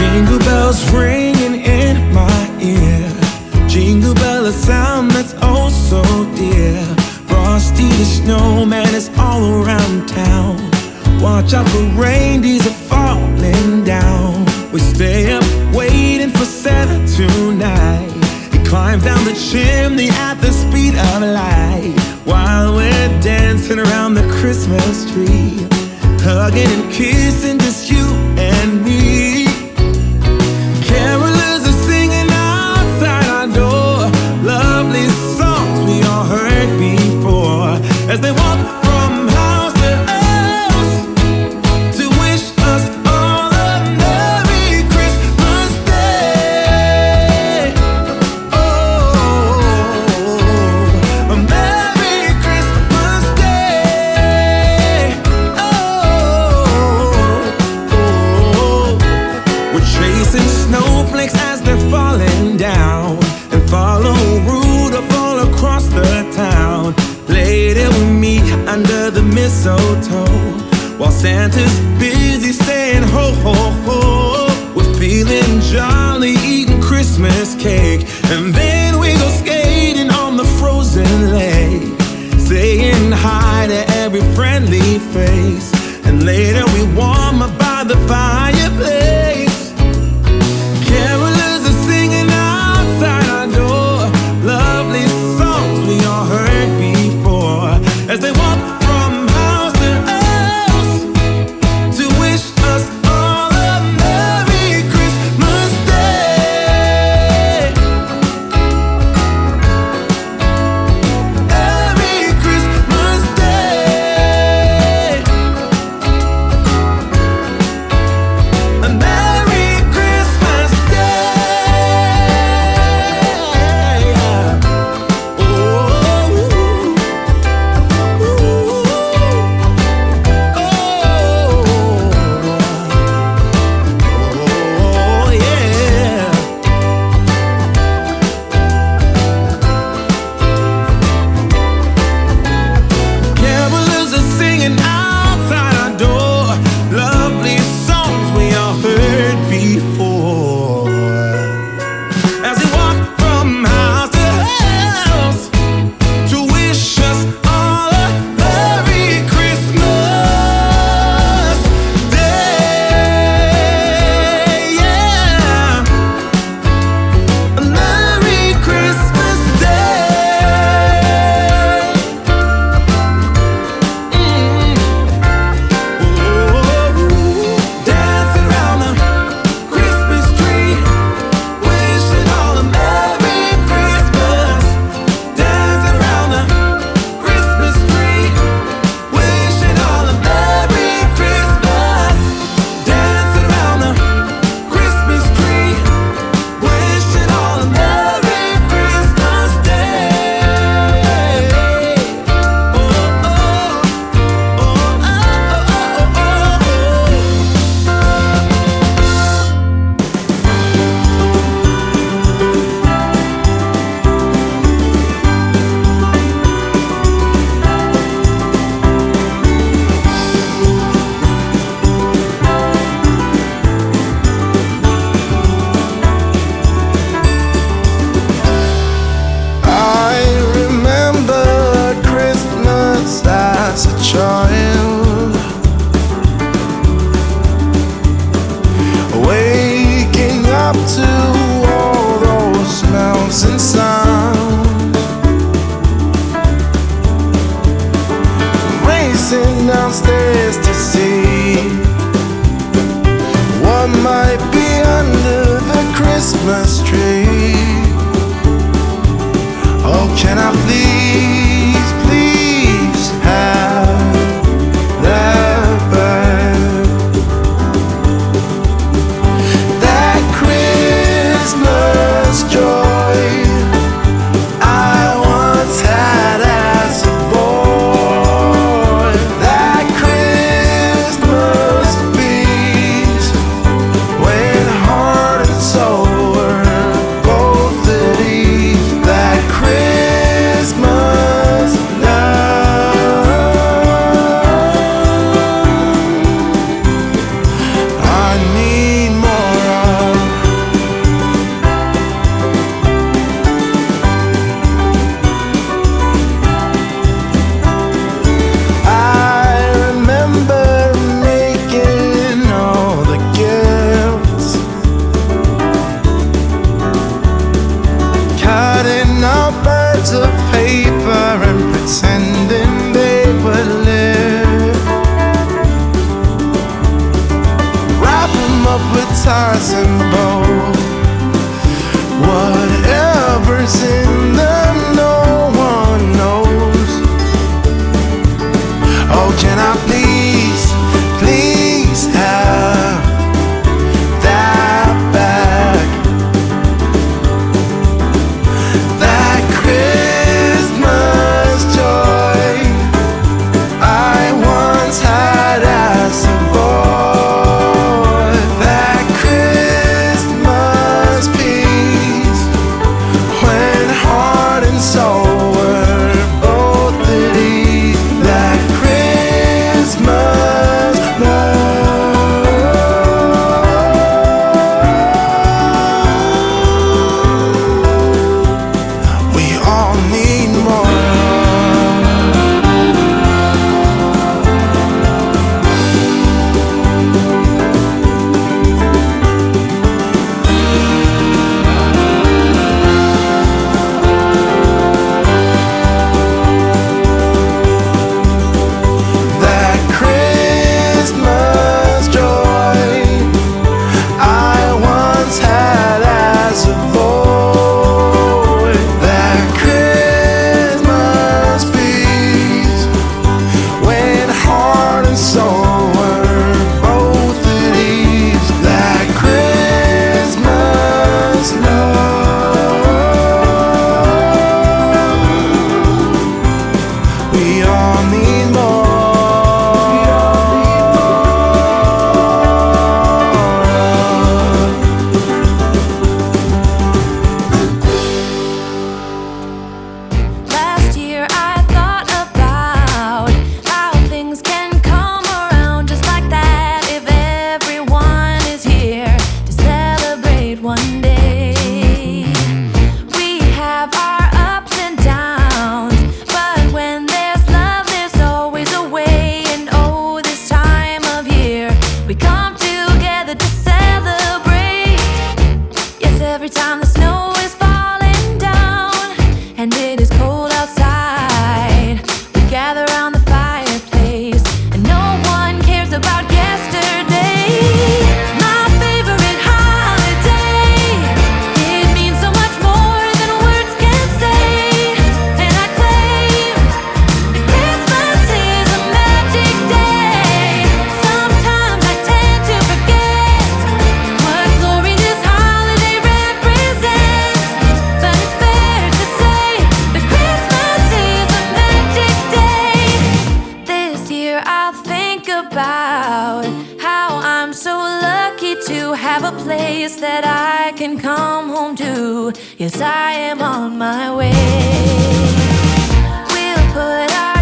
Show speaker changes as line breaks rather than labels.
Jingle bells ringing in my ear. Jingle bell, a sound that's oh so dear. Frosty the snowman is all around town. Watch out for reindeers are falling down. We stay up waiting for Santa tonight. He climbs down the chimney at the speed of light, while we're dancing around the Christmas tree, hugging and kissing just you and me. Carolers are singing outside our door, lovely songs we all heard before, as they walk from house to house to wish us all a Merry Christmas Day. Oh, a Merry Christmas Day. Oh, we're chasing snowflakes as they're falling down, and follow Rudolph all across the town. Later we meet under the mistletoe, while Santa's busy saying ho ho ho. We're feeling jolly, eating Christmas cake, and then we go skating on the frozen lake, saying hi to every friendly face, and later we warm up by the fireplace. Carolers are singing outside our door, lovely songs we all heard before, as they walk from house to house to wish us all a Merry Christmas Day. Merry Christmas Day. A Merry Christmas Day. Oh, oh, yeah. Carolers are singing outside our door, lovely songs we all heard before, as we walk from house to house to wish us all a Merry Christmas Day. Yeah, a Merry Christmas Day. Dancing around the Christmas tree, wishing all a Merry Christmas. Dancing around the Christmas tree, wishing all a Merry Christmas. Dancing around the Christmas tree, wishing all a Merry Christmas Day. Oh, oh, oh, oh, oh,
I remember Christmas as a child, waking up to all those smells and sounds, racing downstairs to see what might be under the Christmas tree. Oh, can I please, please have that back? That Christmas joy I once had as a boy. That Christmas peace when heart and soul were both at ease. That Christmas symbol. Whatever's in them, no one knows. Oh, can I please, please have that back? That Christmas joy I once had as a boy. That Christmas peace when heart and soul were both at ease. That Christmas love. We all need more. That Christmas joy I once had as a boy. That Christmas peace when heart and soul were both at ease. That Christmas love. We all need more.
Last year I thought about how things can come around just like that if everyone is here to celebrate one day. We have our ups and downs, but when there's love there's always a way. And oh, this time of year we come together to celebrate. Yes, every time the snow is falling down and it is cold outside, we gather around the fireplace and no one cares about yesterday. My favorite holiday, it means so much more than words can say. And I claim that Christmas is a magic day. Sometimes I tend to forget what glory this holiday represents, but it's fair to say that Christmas is a magic day. This year I'll think about how I'm so lucky to have a place that I can come home to. Yes, I am on my way. We'll put our